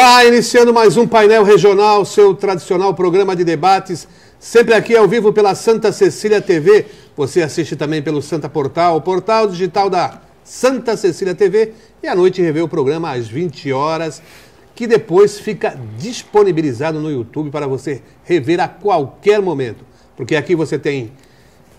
Vai iniciando mais um painel regional, seu tradicional programa de debates, sempre aqui ao vivo pela Santa Cecília TV. Você assiste também pelo Santa Portal, o portal digital da Santa Cecília TV, e à noite revê o programa às 20 horas, que depois fica disponibilizado no YouTube para você rever a qualquer momento. Porque aqui você tem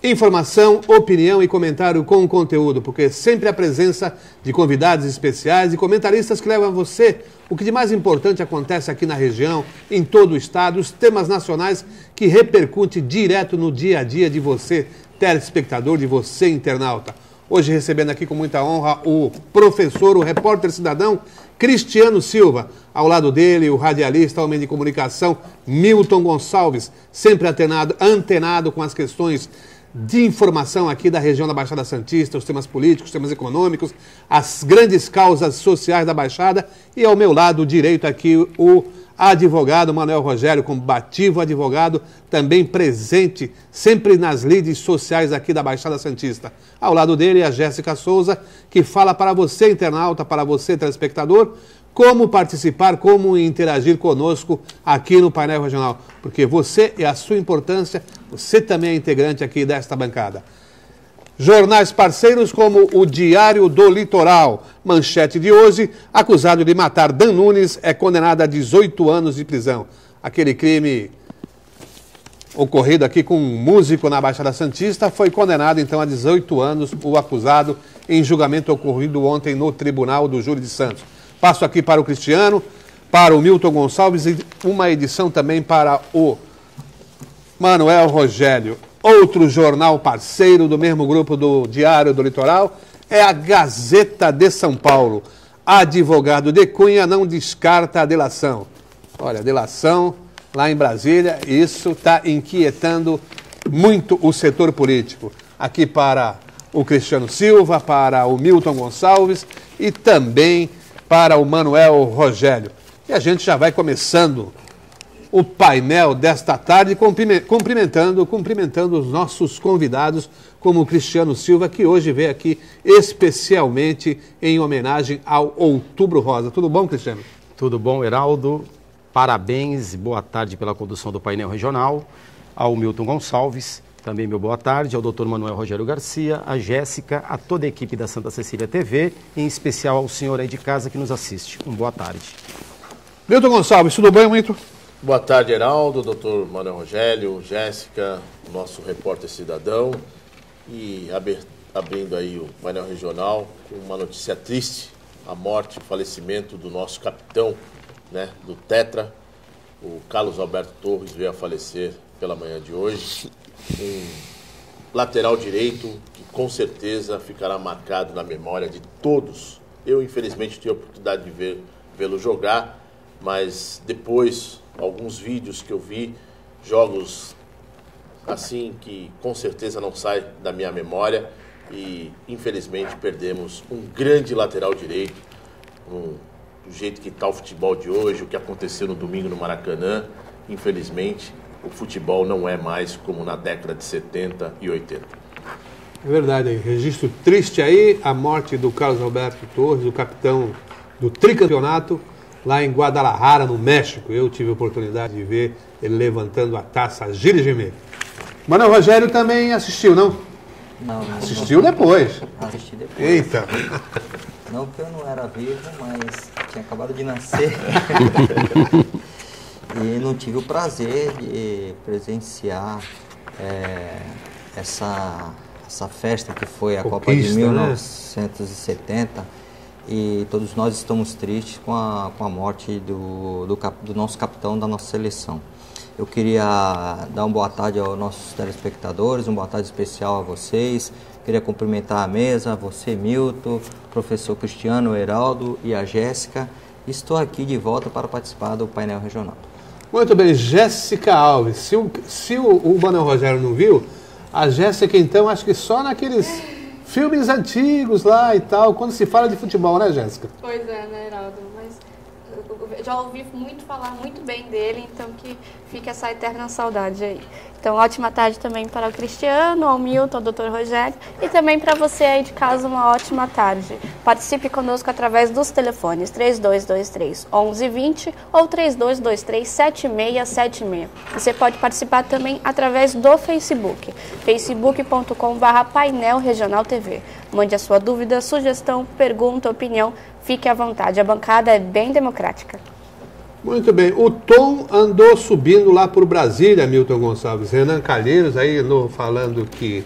informação, opinião e comentário com conteúdo, porque sempre a presença de convidados especiais e comentaristas que levam a você o que de mais importante acontece aqui na região, em todo o estado, os temas nacionais que repercute direto no dia a dia de você, telespectador, de você, internauta. Hoje recebendo aqui com muita honra o professor, o repórter cidadão Cristiano Silva. Ao lado dele, o radialista, homem de comunicação, Milton Gonçalves, sempre antenado com as questões de informação aqui da região da Baixada Santista, os temas políticos, os temas econômicos, as grandes causas sociais da Baixada. E ao meu lado direito aqui o advogado Manuel Rogério, combativo advogado, também presente sempre nas lides sociais aqui da Baixada Santista. Ao lado dele a Jéssica Souza, que fala para você, internauta, para você, telespectador, como participar, como interagir conosco aqui no painel regional. Porque você e a sua importância, você também é integrante aqui desta bancada. Jornais parceiros como o Diário do Litoral. Manchete de hoje: acusado de matar Dan Nunes é condenado a 18 anos de prisão. Aquele crime ocorrido aqui com um músico na Baixada Santista foi condenado então a 18 anos, o acusado, em julgamento ocorrido ontem no Tribunal do Júri de Santos. Passo aqui para o Cristiano, para o Milton Gonçalves e uma edição também para o Manuel Rogério. Outro jornal parceiro do mesmo grupo do Diário do Litoral é a Gazeta de São Paulo. Advogado de Cunha não descarta a delação. Olha, delação lá em Brasília, isso está inquietando muito o setor político. Aqui para o Cristiano Silva, para o Milton Gonçalves e também para o Manuel Rogério. E a gente já vai começando o painel desta tarde cumprimentando os nossos convidados, como o Cristiano Silva, que hoje veio aqui especialmente em homenagem ao Outubro Rosa. Tudo bom, Cristiano? Tudo bom, Heraldo. Parabéns e boa tarde pela condução do painel regional. Ao Milton Gonçalves, também meu boa tarde. Ao doutor Manuel Rogério Garcia, a Jéssica, a toda a equipe da Santa Cecília TV, em especial ao senhor aí de casa que nos assiste. Boa tarde. Milton Gonçalves, tudo bem, Milton? Boa tarde, Heraldo, doutor Manuel Rogério, Jéssica, nosso repórter cidadão. E abrindo aí o painel regional com uma notícia triste: a morte, o falecimento do nosso capitão, né, do Tetra, o Carlos Alberto Torres, veio a falecer pela manhã de hoje. Um lateral direito que com certeza ficará marcado na memória de todos. Eu, infelizmente, tive a oportunidade de vê-lo jogar, mas depois, alguns vídeos que eu vi, jogos assim que com certeza não saem da minha memória, e infelizmente perdemos um grande lateral direito, do jeito que está o futebol de hoje, o que aconteceu no domingo no Maracanã. Infelizmente, o futebol não é mais como na década de 70 e 80. É verdade, registro triste aí, a morte do Carlos Alberto Torres, o capitão do tricampeonato, lá em Guadalajara, no México. Eu tive a oportunidade de ver ele levantando a taça Gilles Gimê. Manuel Rogério também assistiu, não? Não. Assistiu depois. Assisti depois. Eita. Não porque eu não era vivo, mas tinha acabado de nascer. E não tive o prazer de presenciar essa festa que foi a Copa de 1970. Né? E todos nós estamos tristes com a morte do nosso capitão da nossa seleção. Eu queria dar uma boa tarde aos nossos telespectadores, uma boa tarde especial a vocês. Queria cumprimentar a mesa, você, Milton, professor Cristiano, Heraldo e a Jéssica. Estou aqui de volta para participar do painel regional. Muito bem, Jéssica Alves. Se o Manuel Rogério não viu, a Jéssica, então, acho que só naqueles filmes antigos lá e tal, quando se fala de futebol, né, Jéssica? Pois é, né, Heraldo? Mas já ouvi falar muito bem dele, então que fica essa eterna saudade aí. Então, ótima tarde também para o Cristiano, ao Milton, ao Dr. Rogério, e também para você aí de casa, uma ótima tarde. Participe conosco através dos telefones 3223-1120 ou 3223-7676. Você pode participar também através do Facebook, facebook.com/Painel Regional TV. Mande a sua dúvida, sugestão, pergunta, opinião, fique à vontade. A bancada é bem democrática. Muito bem. O tom andou subindo lá por Brasília, Milton Gonçalves. Renan Calheiros aí falando que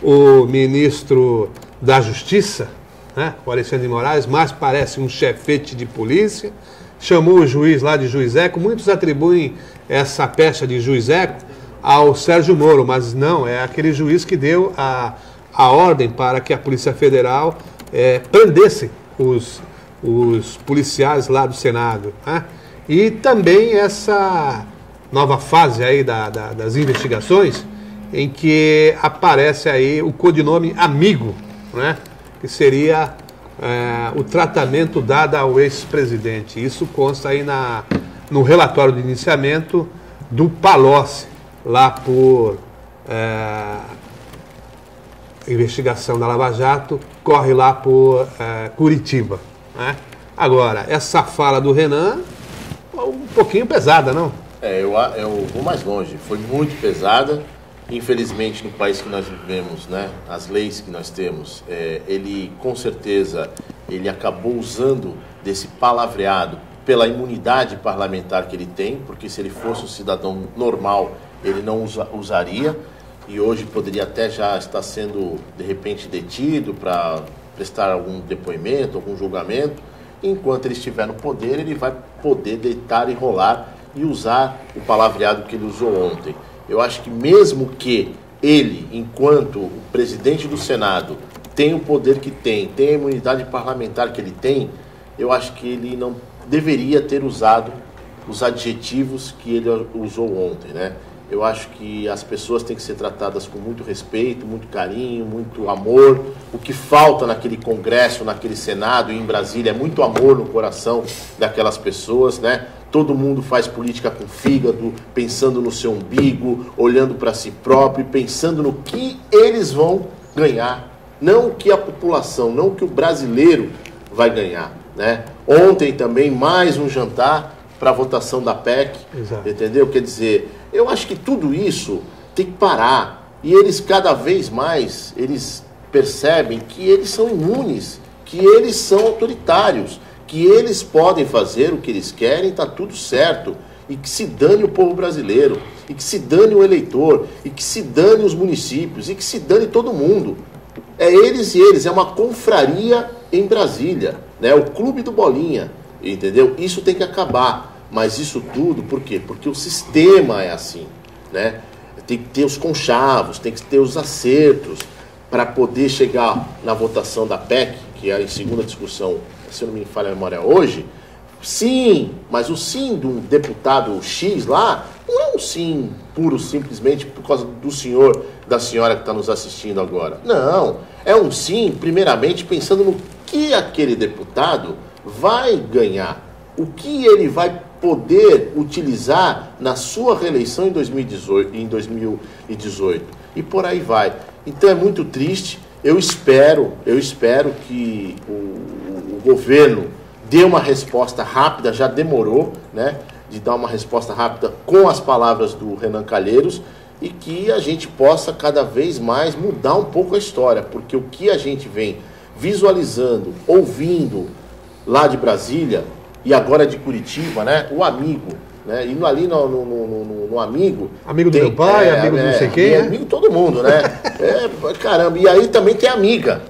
o ministro da Justiça, né, o Alexandre de Moraes, mais parece um chefete de polícia. Chamou o juiz lá de juizeco. Muitos atribuem essa pecha de juizeco ao Sérgio Moro, mas não, é aquele juiz que deu a ordem para que a Polícia Federal prendesse os policiais lá do Senado, né? E também essa nova fase aí das investigações, em que aparece aí o codinome Amigo, né? Que seria o tratamento dado ao ex-presidente. Isso consta aí no relatório de iniciamento do Palocci, lá por investigação da Lava Jato, corre lá por Curitiba, né? Agora, essa fala do Renan, um pouquinho pesada, não? Eu vou mais longe. Foi muito pesada. Infelizmente, no país que nós vivemos, né, as leis que nós temos, ele, com certeza, ele acabou usando desse palavreado pela imunidade parlamentar que ele tem, porque se ele fosse um cidadão normal, ele não usaria, e hoje poderia até já estar sendo, de repente, detido para prestar algum depoimento, algum julgamento. Enquanto ele estiver no poder, ele vai poder deitar e rolar e usar o palavreado que ele usou ontem. Eu acho que mesmo que ele, enquanto o presidente do Senado, tem o poder que tem a imunidade parlamentar que ele tem, eu acho que ele não deveria ter usado os adjetivos que ele usou ontem, né? Eu acho que as pessoas têm que ser tratadas com muito respeito, muito carinho, muito amor. O que falta naquele Congresso, naquele Senado e em Brasília é muito amor no coração daquelas pessoas, né? Todo mundo faz política com fígado, pensando no seu umbigo, olhando para si próprio, pensando no que eles vão ganhar. Não o que a população, não o que o brasileiro vai ganhar, né? Ontem também mais um jantar para a votação da PEC, Exato. Entendeu? Quer dizer, eu acho que tudo isso tem que parar. E eles cada vez mais, eles percebem que eles são imunes, que eles são autoritários, que eles podem fazer o que eles querem, está tudo certo. E que se dane o povo brasileiro, e que se dane o eleitor, e que se dane os municípios, e que se dane todo mundo. É eles e eles, é uma confraria em Brasília, né? O clube do Bolinha, entendeu? Isso tem que acabar. Mas isso tudo, por quê? Porque o sistema é assim, né? Tem que ter os conchavos, tem que ter os acertos para poder chegar na votação da PEC, que é a segunda discussão, se eu não me falha a memória hoje. Sim, mas o sim de um deputado X lá não é um sim puro simplesmente por causa do senhor, da senhora que está nos assistindo agora. Não, é um sim primeiramente pensando no que aquele deputado vai ganhar, o que ele vai poder utilizar na sua reeleição em 2018 e por aí vai. Então é muito triste. Eu espero que o governo dê uma resposta rápida, já demorou, né, de dar uma resposta rápida com as palavras do Renan Calheiros, e que a gente possa cada vez mais mudar um pouco a história, porque o que a gente vem visualizando, ouvindo lá de Brasília e agora de Curitiba, né, o Amigo, né, indo ali no Amigo... Amigo do meu pai, amigo do não sei quem, amigo de todo mundo, né? Caramba, e aí também tem a amiga,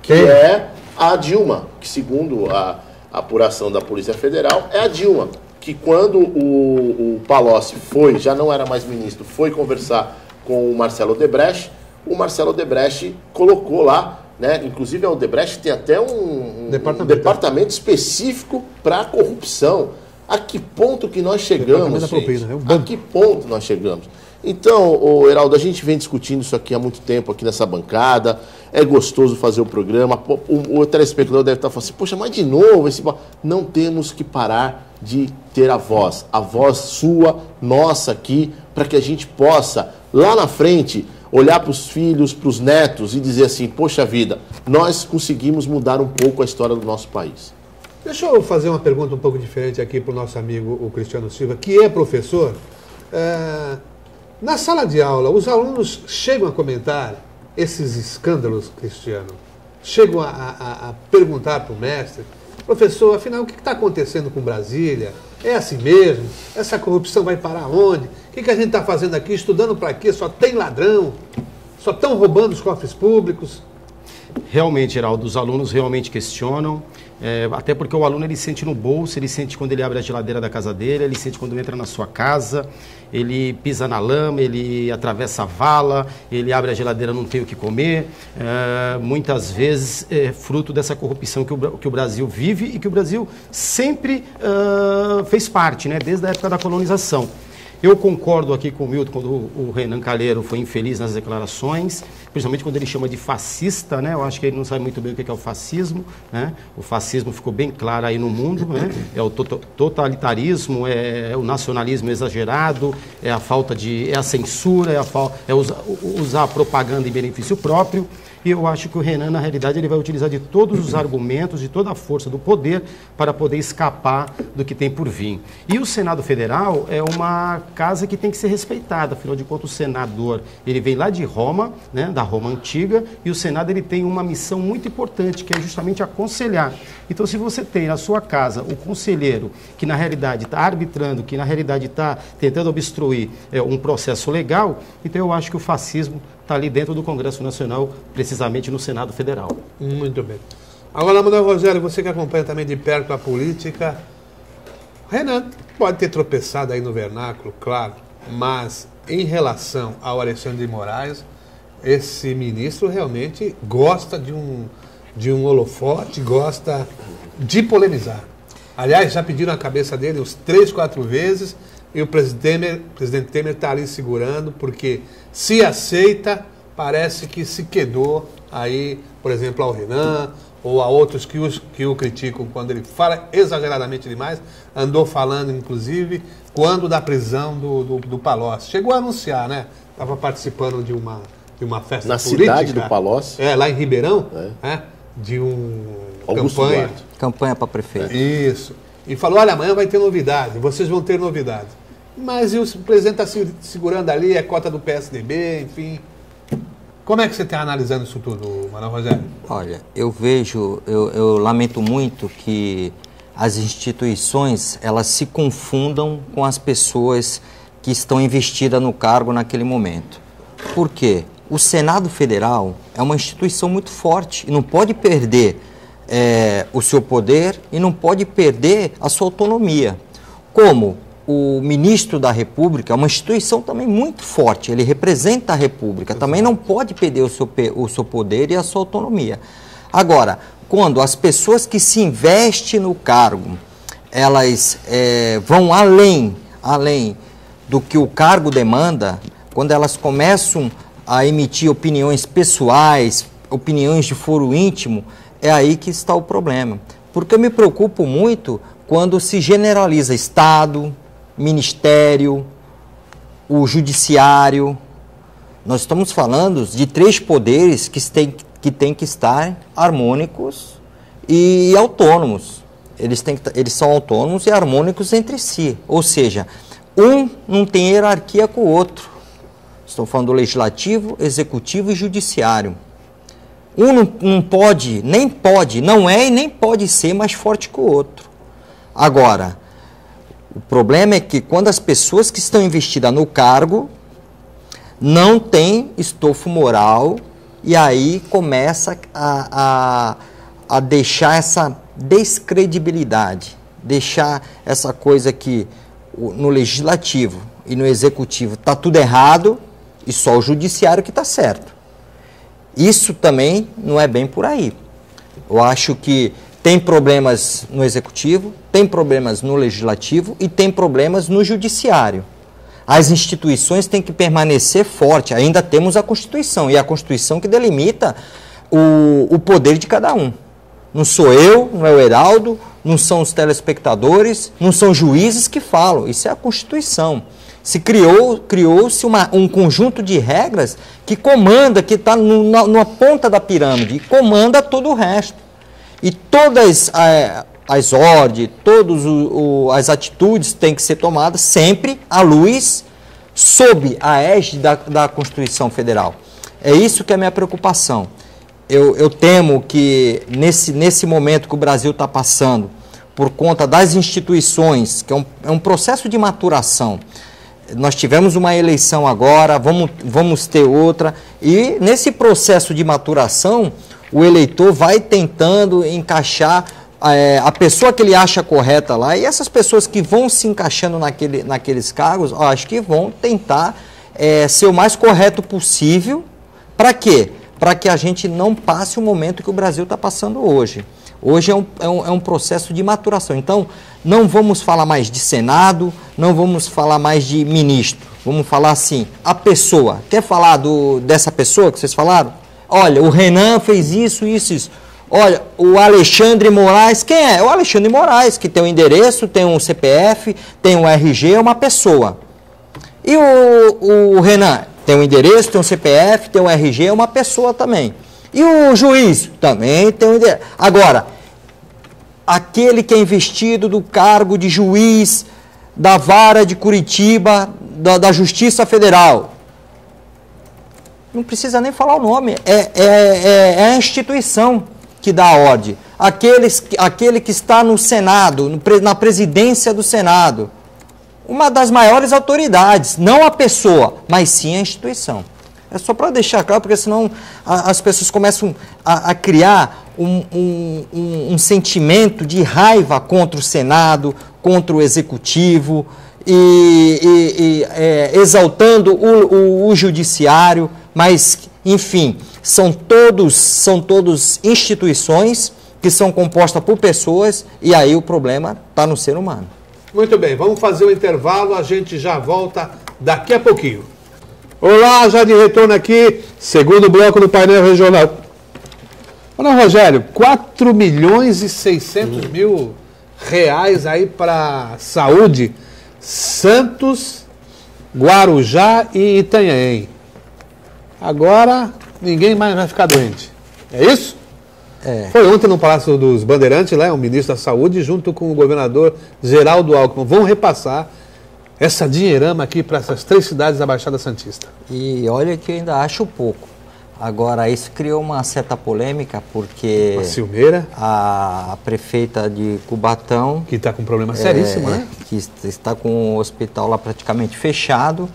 que é a Dilma, que segundo a apuração da Polícia Federal, é a Dilma, que quando o Palocci já não era mais ministro, foi conversar com o Marcelo Odebrecht, o Marcelo Odebrecht colocou lá, né, inclusive a Odebrecht tem até um departamento específico para corrupção. A que ponto que nós chegamos, gente? Propina, a que ponto nós chegamos? Então, Heraldo, a gente vem discutindo isso aqui há muito tempo aqui nessa bancada, é gostoso fazer o programa, o telespectador deve estar falando assim, poxa, mas de novo, não temos que parar de ter a voz sua, nossa aqui, para que a gente possa, lá na frente, olhar para os filhos, para os netos e dizer assim, poxa vida, nós conseguimos mudar um pouco a história do nosso país. Deixa eu fazer uma pergunta um pouco diferente aqui para o nosso amigo, o Cristiano Silva, que é professor. Na sala de aula, os alunos chegam a comentar esses escândalos, Cristiano? Chegam a perguntar para o mestre, professor, afinal, o que está acontecendo com Brasília? É assim mesmo? Essa corrupção vai parar onde? O que a gente está fazendo aqui? Estudando para quê? Só tem ladrão? Só estão roubando os cofres públicos? Realmente, Geraldo, os alunos realmente questionam, até porque o aluno ele sente no bolso, ele sente quando ele abre a geladeira da casa dele, ele sente quando entra na sua casa, ele pisa na lama, ele atravessa a vala, ele abre a geladeira, não tem o que comer, muitas vezes é fruto dessa corrupção que o Brasil vive e que o Brasil sempre fez parte, né, desde a época da colonização. Eu concordo aqui com o Milton quando o Renan Calheiro foi infeliz nas declarações, principalmente quando ele chama de fascista, né? Eu acho que ele não sabe muito bem o que é o fascismo, né? O fascismo ficou bem claro aí no mundo, né? É o totalitarismo, é o nacionalismo exagerado, é a falta de, é a censura, é usar a propaganda em benefício próprio. E eu acho que o Renan, na realidade, ele vai utilizar de todos os argumentos, de toda a força do poder para poder escapar do que tem por vir. E o Senado Federal é uma casa que tem que ser respeitada, afinal de contas o senador, ele vem lá de Roma, né, da Roma antiga, e o Senado ele tem uma missão muito importante, que é justamente aconselhar. Então, se você tem na sua casa o conselheiro que na realidade está arbitrando, que na realidade está tentando obstruir um processo legal, então eu acho que o fascismo está ali dentro do Congresso Nacional, precisamente no Senado Federal. Muito bem. Agora, Manuel Rogério, você que acompanha também de perto a política, Renan pode ter tropeçado aí no vernáculo, claro, mas em relação ao Alexandre de Moraes, esse ministro realmente gosta de um holofote, gosta de polemizar. Aliás, já pediram a cabeça dele uns 3, 4 vezes, e o presidente Temer está ali segurando, porque se aceita, parece que se quedou aí, por exemplo, ao Renan, ou a outros que o criticam quando ele fala exageradamente demais, andou falando, inclusive, quando da prisão do Palocci. Chegou a anunciar, né? Estava participando de uma festa na política. Na cidade do Palocci? Lá em Ribeirão, de campanha para prefeito. Isso. E falou, olha, amanhã vai ter novidade, vocês vão ter novidade. Mas o presidente está segurando ali, é cota do PSDB, enfim. Como é que você está analisando isso tudo, Manuel Rogério? Olha, eu lamento muito que as instituições, elas se confundam com as pessoas que estão investidas no cargo naquele momento. Por quê? O Senado Federal é uma instituição muito forte e não pode perder o seu poder e não pode perder a sua autonomia. Como o ministro da República é uma instituição também muito forte, ele representa a República, também não pode perder o seu poder e a sua autonomia. Agora, quando as pessoas que se investem no cargo, elas vão além do que o cargo demanda, quando elas começam a emitir opiniões pessoais, opiniões de foro íntimo, é aí que está o problema. Porque eu me preocupo muito quando se generaliza Estado, Ministério, o Judiciário. Nós estamos falando de 3 poderes que têm que estar harmônicos e autônomos. Eles são autônomos e harmônicos entre si. Ou seja, um não tem hierarquia com o outro. Estou falando do Legislativo, Executivo e Judiciário. Um não pode, não é e nem pode ser mais forte que o outro. Agora, o problema é que quando as pessoas que estão investidas no cargo não têm estofo moral, e aí começa a deixar essa descredibilidade, deixar essa coisa que no Legislativo e no Executivo está tudo errado e só o Judiciário que está certo. Isso também não é bem por aí. Eu acho que tem problemas no Executivo, tem problemas no Legislativo e tem problemas no Judiciário. As instituições têm que permanecer fortes. Ainda temos a Constituição, e a Constituição que delimita o poder de cada um. Não sou eu, não é o Heraldo, não são os telespectadores, não são juízes que falam. Isso é a Constituição. Criou-se um conjunto de regras que comanda, que está na ponta da pirâmide, e comanda todo o resto. E todas as ordens, todas as atitudes têm que ser tomadas sempre à luz, sob a égide da Constituição Federal. É isso que é a minha preocupação. Eu temo que nesse momento que o Brasil está passando, por conta das instituições, que é um processo de maturação, nós tivemos uma eleição agora, vamos ter outra, e nesse processo de maturação, o eleitor vai tentando encaixar a pessoa que ele acha correta lá, e essas pessoas que vão se encaixando naqueles cargos, acho que vão tentar ser o mais correto possível. Para quê? Para que a gente não passe o momento que o Brasil está passando hoje. Hoje é um processo de maturação. Então, não vamos falar mais de Senado, não vamos falar mais de ministro. Vamos falar assim, a pessoa. Quer falar dessa pessoa que vocês falaram? Olha, o Renan fez isso, isso, isso. Olha, o Alexandre Moraes, quem é? O Alexandre Moraes, que tem um endereço, tem um CPF, tem um RG, é uma pessoa. E o Renan? Tem um endereço, tem um CPF, tem um RG, é uma pessoa também. E o juiz? Também tem um endereço. Agora, aquele que é investido do cargo de juiz da vara de Curitiba, da Justiça Federal, não precisa nem falar o nome, é a instituição que dá a ordem. Aquele que está no Senado, na presidência do Senado, uma das maiores autoridades, não a pessoa, mas sim a instituição. É só para deixar claro, porque senão as pessoas começam a criar um sentimento de raiva contra o Senado, contra o Executivo, exaltando o Judiciário, mas, enfim, são todos instituições que são compostas por pessoas, e aí o problema está no ser humano. Muito bem, vamos fazer um intervalo, a gente já volta daqui a pouquinho. Olá, já de retorno aqui, segundo bloco do painel regional. Olha, Rogério, 4.600.000 reais aí para saúde, Santos, Guarujá e Itanhaém. Agora ninguém mais vai ficar doente, é isso? Foi ontem no Palácio dos Bandeirantes, lá, o ministro da Saúde, junto com o governador Geraldo Alckmin. Vão repassar essa dinheirama aqui para essas 3 cidades da Baixada Santista. E olha que eu ainda acho pouco. Agora, isso criou uma certa polêmica, porque a Silmeira, a prefeita de Cubatão, que está com um problema seríssimo, né? Que está com o hospital lá praticamente fechado,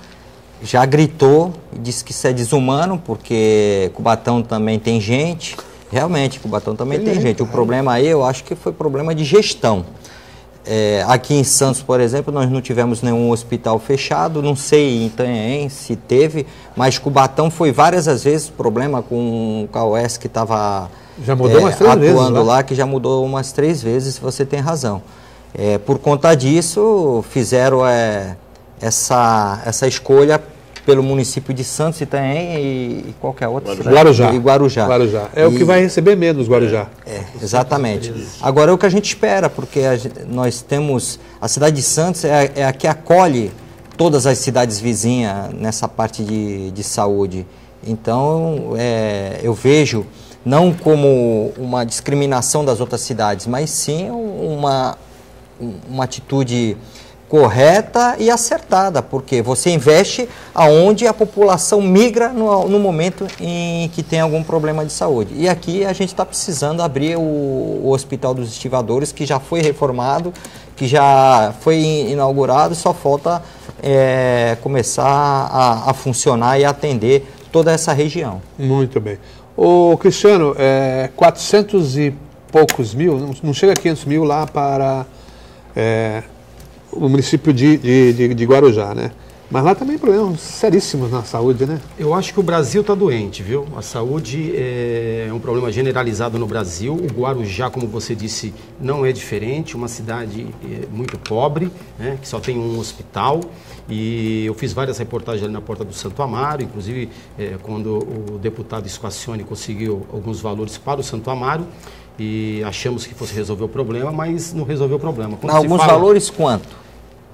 já gritou e disse que isso é desumano, porque Cubatão também tem gente. Realmente, Cubatão também tem gente. O problema aí, eu acho que foi problema de gestão. Aqui em Santos, por exemplo, nós não tivemos nenhum hospital fechado, não sei em Itanhaém se teve, mas Cubatão foi várias as vezes problema com o CAUES que estava atuando lá, que já mudou umas 3 vezes, você tem razão. Por conta disso, fizeram essa escolha pelo município de Santos, Itanhaém e qualquer outra cidade. Guarujá. É o que vai receber menos, Guarujá. Exatamente. Agora é o que a gente espera, porque nós temos... A cidade de Santos é a que acolhe todas as cidades vizinhas nessa parte de saúde. Então, eu vejo não como uma discriminação das outras cidades, mas sim uma atitude correta e acertada, porque você investe aonde a população migra no momento em que tem algum problema de saúde. E aqui a gente está precisando abrir o Hospital dos Estivadores, que já foi reformado, que já foi inaugurado, só falta começar a funcionar e atender toda essa região. Muito bem. Ô Cristiano, 400 e poucos mil, não chega a 500 mil lá para... o município de Guarujá, né? Mas lá também problemas seríssimos na saúde, né? Eu acho que o Brasil está doente, viu? A saúde é um problema generalizado no Brasil. O Guarujá, como você disse, não é diferente. Uma cidade muito pobre, né? Que só tem um hospital. E eu fiz várias reportagens ali na Porta do Santo Amaro, inclusive quando o deputado Squacione conseguiu alguns valores para o Santo Amaro. E achamos que fosse resolver o problema, mas não resolveu o problema. Alguns valores quanto?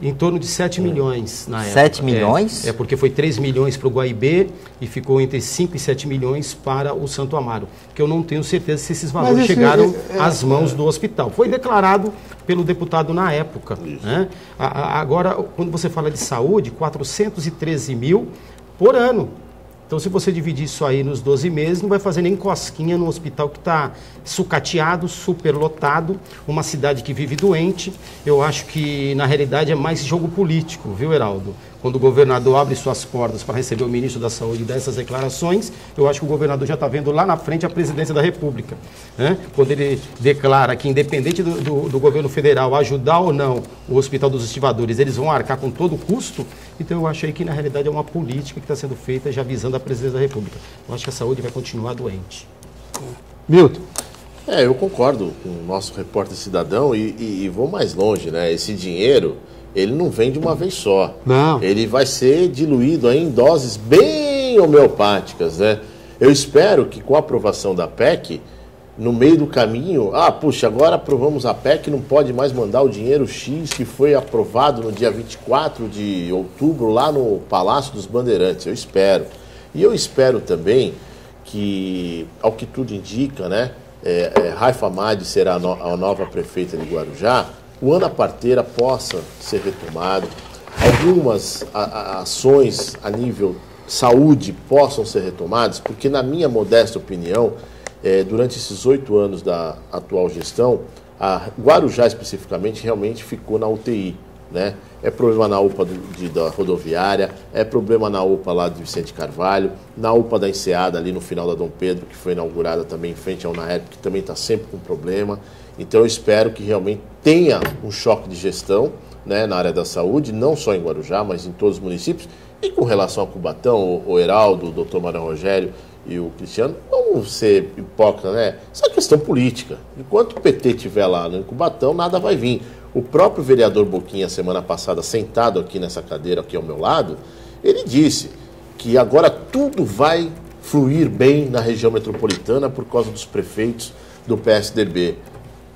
Em torno de 7 milhões na época. 7 milhões? Porque foi 3 milhões para o Guaibê e ficou entre 5 e 7 milhões para o Santo Amaro. Que eu não tenho certeza se esses valores chegaram às mãos do hospital. Foi declarado pelo deputado na época. Né? Agora, quando você fala de saúde, 413 mil por ano. Então, se você dividir isso aí nos 12 meses, não vai fazer nem cosquinha no hospital que está sucateado, superlotado, uma cidade que vive doente. Eu acho que, na realidade, é mais jogo político, viu, Heraldo? Quando o governador abre suas portas para receber o ministro da Saúde dessas declarações, eu acho que o governador já está vendo lá na frente a presidência da República. Né? Quando ele declara que, independente do governo federal ajudar ou não o Hospital dos Estivadores, eles vão arcar com todo o custo, então eu acho aí que, na realidade, é uma política que está sendo feita já visando a presidência da República. Eu acho que a saúde vai continuar doente. Milton. Eu concordo com o nosso repórter cidadão e vou mais longe, né? Esse dinheiro, ele não vem de uma vez só. Não. Ele vai ser diluído aí em doses bem homeopáticas, né? Eu espero que com a aprovação da PEC, no meio do caminho, agora aprovamos a PEC, não pode mais mandar o dinheiro X que foi aprovado no dia 24 de outubro lá no Palácio dos Bandeirantes. Eu espero. E eu espero também que, ao que tudo indica, né, Raifa Madi será a nova prefeita de Guarujá, o Ana Parteira possa ser retomado, algumas ações a nível saúde possam ser retomadas, porque, na minha modesta opinião, durante esses 8 anos da atual gestão, a Guarujá especificamente realmente ficou na UTI, né? É problema na UPA da rodoviária, é problema na UPA lá de Vicente Carvalho, na UPA da Enseada ali no final da Dom Pedro, que foi inaugurada também em frente ao UNAERP, que também está sempre com problema. Então eu espero que realmente tenha um choque de gestão, né, na área da saúde, não só em Guarujá, mas em todos os municípios. E com relação a Cubatão, o Heraldo, o doutor Manuel Rogério e o Cristiano, vamos ser hipócritas, né? Isso é questão política. Enquanto o PT estiver lá no Cubatão, nada vai vir. O próprio vereador Boquinha, semana passada, sentado aqui nessa cadeira aqui ao meu lado, ele disse que agora tudo vai fluir bem na região metropolitana por causa dos prefeitos do PSDB.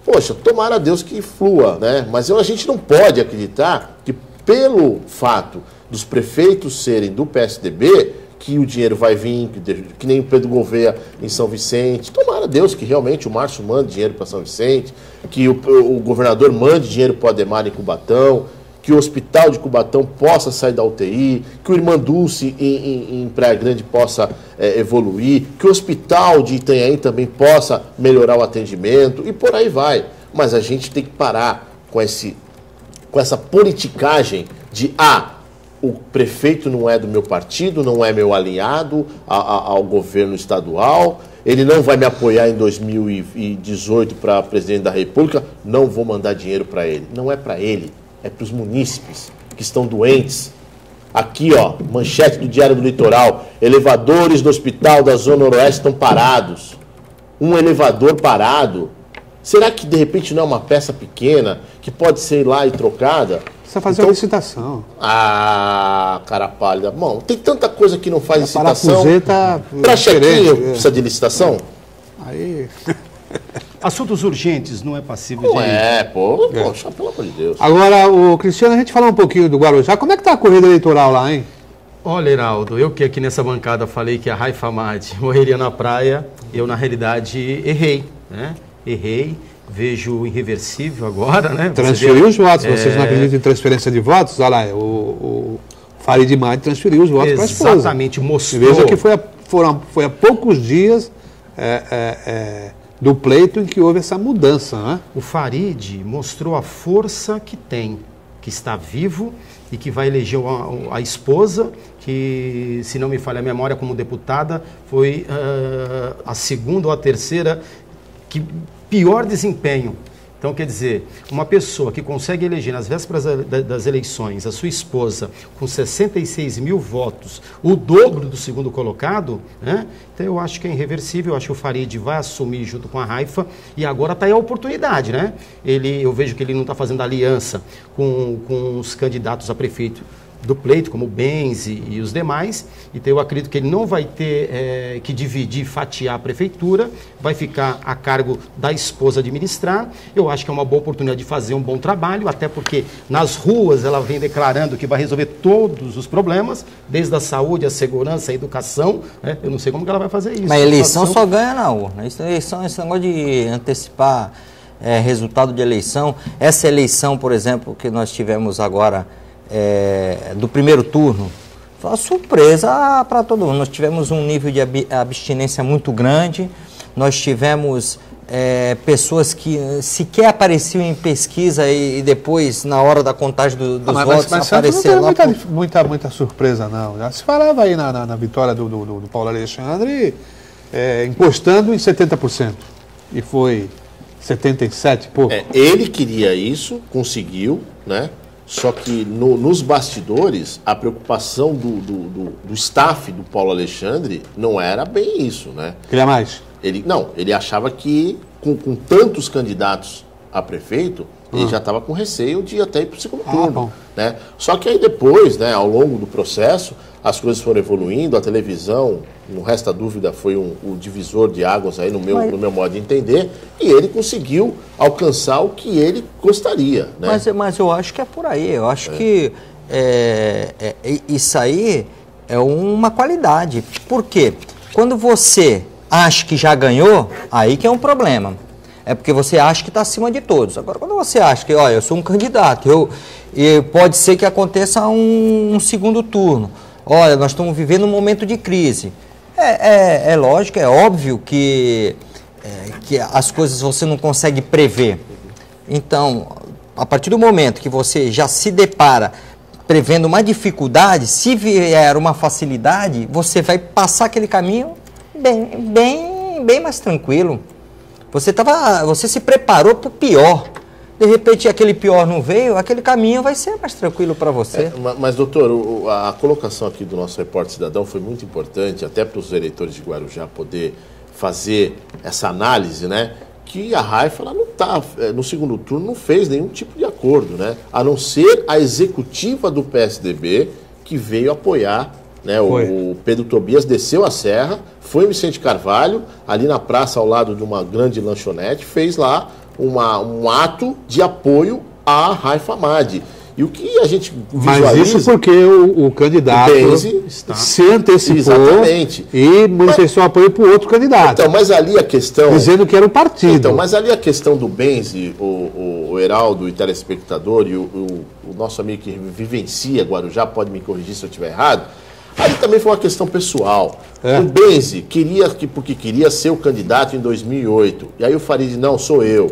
Poxa, tomara a Deus que flua, né? Mas a gente não pode acreditar que, pelo fato dos prefeitos serem do PSDB, que o dinheiro vai vir, que nem o Pedro Gouveia em São Vicente. Tomara a Deus que realmente o Márcio mande dinheiro para São Vicente, que o governador mande dinheiro para o Ademar em Cubatão, que o hospital de Cubatão possa sair da UTI, que o Irmã Dulce em Praia Grande possa evoluir, que o hospital de Itanhaém também possa melhorar o atendimento e por aí vai. Mas a gente tem que parar com essa politicagem de o prefeito não é do meu partido, não é meu alinhado ao governo estadual, ele não vai me apoiar em 2018 para presidente da República, não vou mandar dinheiro para ele. Não é para ele, é para os munícipes que estão doentes. Aqui, ó, manchete do Diário do Litoral, elevadores do hospital da Zona Noroeste estão parados. Um elevador parado. Será que de repente não é uma peça pequena que pode ser lá e trocada? Precisa fazer uma licitação. Cara pálida. Bom, tem tanta coisa que não faz licitação. Para chequinho precisa de licitação? Aí... Assuntos urgentes não é passível de... Poxa, pelo amor de Deus. Agora, o Cristiano, a gente falar um pouquinho do Guarujá. Como é que está a corrida eleitoral lá, hein? Olha, Heraldo, eu que aqui nessa bancada falei que a Raifa Madi morreria na praia, eu na realidade errei, né? Errei. Vejo irreversível agora, né? Transferiu os votos, vocês não acreditam em transferência de votos? Olha lá, o Farid Madi transferiu os votos para a esposa. Exatamente, mostrou. Veja que foi há poucos dias do pleito em que houve essa mudança, né? O Farid mostrou a força que tem, que está vivo e que vai eleger a esposa, que, se não me falha a memória, como deputada, foi a segunda ou a terceira que pior desempenho. Então, quer dizer, uma pessoa que consegue eleger nas vésperas das eleições a sua esposa com 66 mil votos, o dobro do segundo colocado, né? Então eu acho que é irreversível, eu acho que o Farid vai assumir junto com a Haifa, e agora está aí a oportunidade, né? Eu vejo que ele não está fazendo aliança com os candidatos a prefeito do pleito, como o Benzi e os demais, então eu acredito que ele não vai ter que dividir, fatiar a prefeitura, vai ficar a cargo da esposa administrar. Eu acho que é uma boa oportunidade de fazer um bom trabalho, até porque nas ruas ela vem declarando que vai resolver todos os problemas, desde a saúde, a segurança, a educação, né? Eu não sei como que ela vai fazer isso. Mas a eleição só ganha na urna. Esse negócio de antecipar resultado de eleição, essa eleição, por exemplo, que nós tivemos agora, do primeiro turno, foi uma surpresa para todo mundo. Nós tivemos um nível de abstinência muito grande, nós tivemos pessoas que sequer apareciam em pesquisa e depois, na hora da contagem dos votos, apareceram lá. Não muita surpresa, não. Já se falava aí na vitória do Paulo Alexandre, encostando em 70%, e foi 77 e pouco. Ele queria isso, conseguiu, né? Só que nos bastidores, a preocupação do staff do Paulo Alexandre não era bem isso, né? Queria mais? Ele achava que com tantos candidatos a prefeito, ele já estava com receio de até ir para o segundo turno. Né? Só que aí depois, né, ao longo do processo, as coisas foram evoluindo, a televisão, não resta dúvida, foi o divisor de águas aí no meu modo de entender, e ele conseguiu alcançar o que ele gostaria. Né? Mas eu acho que é por aí, eu acho que isso aí é uma qualidade. Por quê? Quando você acha que já ganhou, aí que é um problema. É porque você acha que está acima de todos. Agora, quando você acha que, olha, eu sou um candidato, e pode ser que aconteça um segundo turno. Olha, nós estamos vivendo um momento de crise. É lógico, é óbvio que as coisas você não consegue prever. Então, a partir do momento que você já se depara prevendo uma dificuldade, se vier uma facilidade, você vai passar aquele caminho bem mais tranquilo. Você se preparou para o pior. De repente, aquele pior não veio, aquele caminho vai ser mais tranquilo para você. Mas, doutor, a colocação aqui do nosso repórter cidadão foi muito importante, até para os eleitores de Guarujá poder fazer essa análise, né? Que a Haifa, ela não está, no segundo turno, não fez nenhum tipo de acordo, né? A não ser a executiva do PSDB, que veio apoiar, né? O Pedro Tobias desceu a serra, foi em Vicente Carvalho, ali na praça ao lado de uma grande lanchonete, fez lá um ato de apoio à Haifa Hamad. E o que a gente visualiza... Mas isso porque o candidato se antecipou. Exatamente. E manifestou apoio para o outro candidato. Então, mas ali a questão... Dizendo que era um partido. Então, mas ali a questão do Benzi, o Heraldo, o telespectador e o nosso amigo que vivencia Guarujá, pode me corrigir se eu estiver errado, ali também foi uma questão pessoal. O Benzi porque queria ser o candidato em 2008. E aí o Farid, não, sou eu.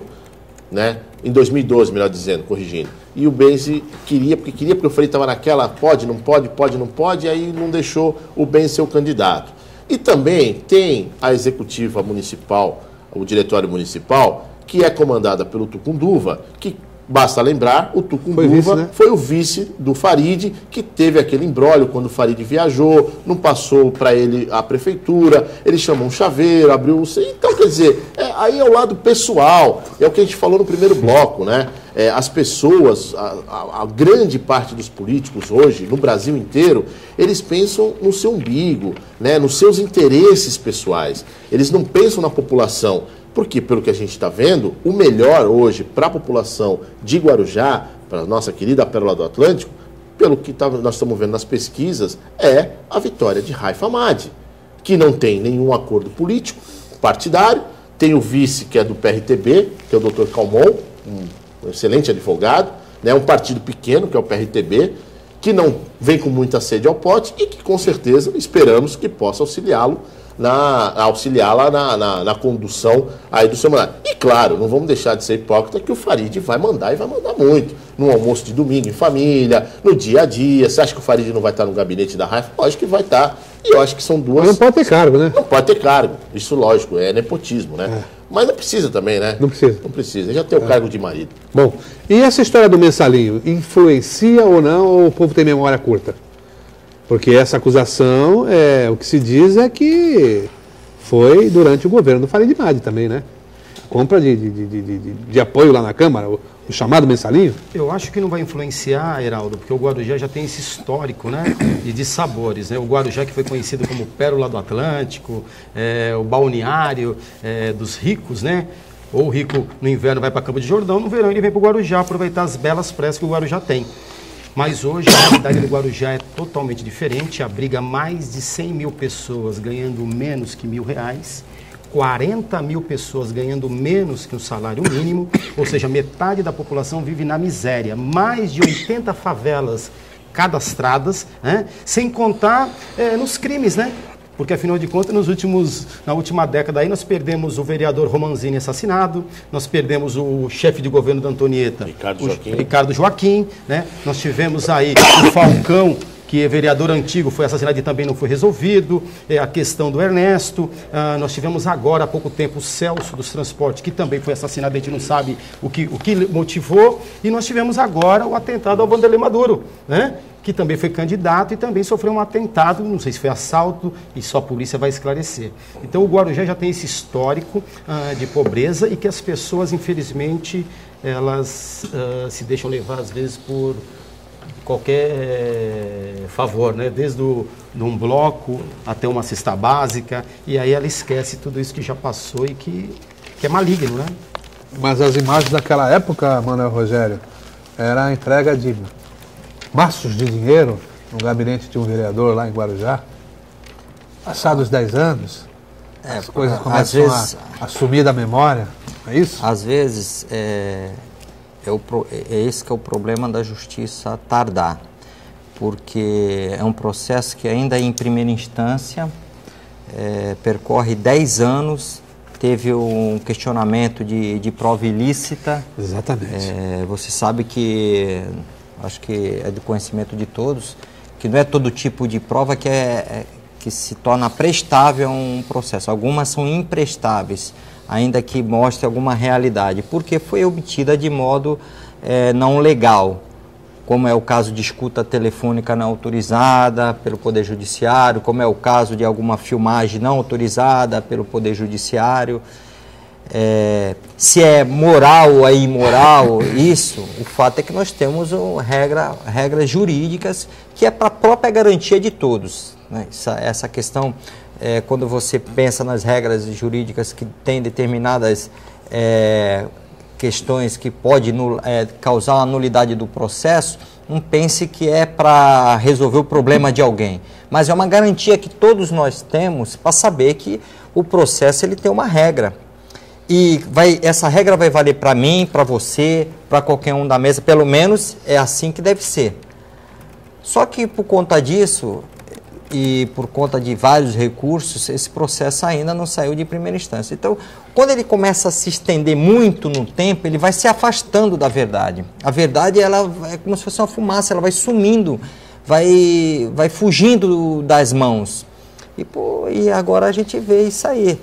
Né? Em 2012, melhor dizendo, corrigindo. E o Benzi porque o Farid estava naquela, pode, não pode, e aí não deixou o Benzi ser o candidato. E também tem a executiva municipal, o diretório municipal, que é comandada pelo Tucunduva, que, basta lembrar, o Tucunduva foi o vice do Farid, que teve aquele imbróglio quando o Farid viajou, não passou para ele a prefeitura, ele chamou um chaveiro, abriu o... Então, quer dizer, aí é o lado pessoal, é o que a gente falou no primeiro bloco, né? As pessoas, a grande parte dos políticos hoje, no Brasil inteiro, eles pensam no seu umbigo, né? Nos seus interesses pessoais. Eles não pensam na população. Porque, pelo que a gente está vendo, o melhor hoje para a população de Guarujá, para a nossa querida Pérola do Atlântico, pelo que nós estamos vendo nas pesquisas, é a vitória de Haifa Hamad, que não tem nenhum acordo político, partidário, tem o vice, que é do PRTB, que é o Dr. Calmon, um excelente advogado, né, um partido pequeno, que é o PRTB, que não vem com muita sede ao pote e que, com certeza, esperamos que possa auxiliá-la na condução aí do seu mandato. E claro, não vamos deixar de ser hipócrita que o Farid vai mandar e vai mandar muito. No almoço de domingo em família, no dia a dia. Você acha que o Farid não vai estar no gabinete da Haifa? Lógico que vai estar. E eu acho que são duas... Mas não pode ter cargo, né? Não pode ter cargo. Isso, lógico, é nepotismo, né? Mas não precisa também, né? Não precisa. Não precisa, já tem o cargo de marido. Bom, e essa história do mensalinho, influencia ou não, ou o povo tem memória curta? Porque essa acusação, o que se diz é que foi durante o governo do Farid Madi também, né? Compra de apoio lá na Câmara, o chamado mensalinho. Eu acho que não vai influenciar, Heraldo, porque o Guarujá já tem esse histórico, né, de sabores, né? O Guarujá, que foi conhecido como Pérola do Atlântico, o balneário dos ricos, né? Ou o rico no inverno vai para Campo de Jordão, no verão ele vem para o Guarujá aproveitar as belas praias que o Guarujá tem. Mas hoje a realidade do Guarujá é totalmente diferente, abriga mais de 100 mil pessoas ganhando menos que R$1.000, 40 mil pessoas ganhando menos que um salário mínimo, ou seja, metade da população vive na miséria, mais de 80 favelas cadastradas, né? Sem contar nos crimes, né? Porque, afinal de contas, na última década aí, nós perdemos o vereador Romanzini assassinado, nós perdemos o chefe de governo da Antonieta, Ricardo Joaquim, né? Nós tivemos aí o Falcão, que é vereador antigo, foi assassinado e também não foi resolvido, a questão do Ernesto, nós tivemos agora, há pouco tempo, o Celso dos Transportes, que também foi assassinado, a gente não sabe o que motivou, e nós tivemos agora o atentado ao Vanderlei Maduro, né? Que também foi candidato e também sofreu um atentado, não sei se foi assalto, e só a polícia vai esclarecer. Então o Guarujá já tem esse histórico de pobreza e que as pessoas, infelizmente, elas se deixam levar, às vezes, por qualquer favor, né? Desde um bloco até uma cesta básica, e aí ela esquece tudo isso que já passou e que é maligno, né? Mas as imagens daquela época, Manuel Rogério, era a entrega de maços de dinheiro no gabinete de um vereador lá em Guarujá. Passados 10 anos, as coisas começam a sumir da memória, é isso? Às vezes, esse que é o problema da justiça tardar, porque é um processo que ainda em primeira instância percorre 10 anos, teve um questionamento de prova ilícita. Exatamente. Você sabe que, acho que é do conhecimento de todos, que não é todo tipo de prova que se torna prestável a um processo. Algumas são imprestáveis, ainda que mostre alguma realidade, porque foi obtida de modo não legal, como é o caso de escuta telefônica não autorizada pelo Poder Judiciário, como é o caso de alguma filmagem não autorizada pelo Poder Judiciário. Se é moral ou é imoral isso, o fato é que nós temos regras jurídicas que é para a própria garantia de todos, né? Essa questão, quando você pensa nas regras jurídicas que tem determinadas questões que pode causar a nulidade do processo, não pense que é para resolver o problema de alguém, mas é uma garantia que todos nós temos para saber que o processo ele tem uma regra. E essa regra vai valer para mim, para você, para qualquer um da mesa, pelo menos é assim que deve ser. Só que por conta disso, e por conta de vários recursos, esse processo ainda não saiu de primeira instância. Então, quando ele começa a se estender muito no tempo, ele vai se afastando da verdade. A verdade ela é como se fosse uma fumaça, ela vai sumindo, vai fugindo das mãos. E agora a gente vê isso aí.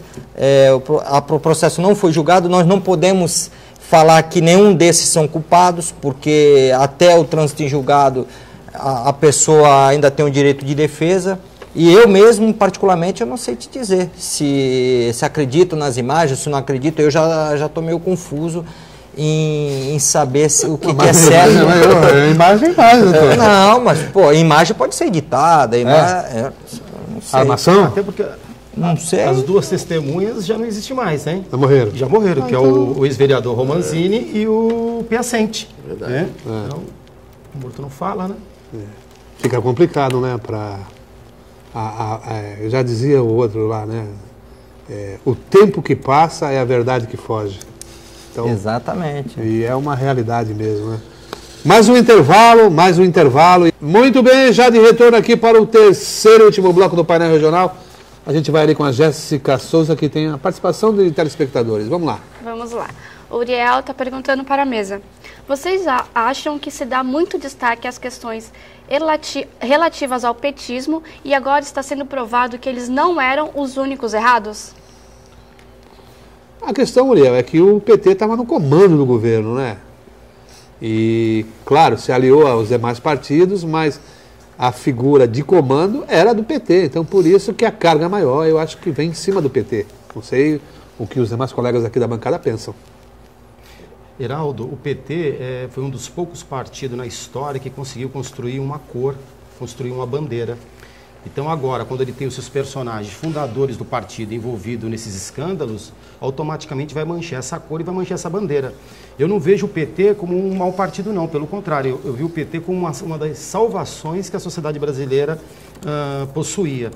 O processo não foi julgado, nós não podemos falar que nenhum desses são culpados, porque até o trânsito em julgado a pessoa ainda tem o direito de defesa. E eu mesmo, particularmente, eu não sei te dizer se acredito nas imagens, se não acredito. Eu já estou meio confuso em saber o que é certo. Imagem é imagem, doutor. Não, mas a imagem pode ser editada. Armação? Até porque não sei. As duas testemunhas já não existem mais, né? Já morreram. Já morreram, que é o ex-vereador Romanzini e o Piacente. Verdade. Né? Então, o morto não fala, né? Fica complicado, né? Eu já dizia o outro lá, né? O tempo que passa é a verdade que foge. Então, exatamente. E é uma realidade mesmo, né? Mais um intervalo. Muito bem, já de retorno aqui para o terceiro e último bloco do painel regional. A gente vai ali com a Jéssica Souza, que tem a participação de telespectadores. Vamos lá. Vamos lá. O Uriel está perguntando para a mesa. Vocês acham que se dá muito destaque às questões relativas ao petismo e agora está sendo provado que eles não eram os únicos errados? A questão, Uriel, é que o PT estava no comando do governo, né? E, claro, se aliou aos demais partidos, mas a figura de comando era do PT. Então, por isso que a carga maior, eu acho que vem em cima do PT. Não sei o que os demais colegas aqui da bancada pensam. Heraldo, o PT foi um dos poucos partidos na história que conseguiu construir uma cor, construir uma bandeira. Então agora, quando ele tem os seus personagens fundadores do partido envolvidos nesses escândalos, automaticamente vai manchar essa cor e vai manchar essa bandeira. Eu não vejo o PT como um mau partido, não. Pelo contrário, eu vi o PT como uma das salvações que a sociedade brasileira possuía.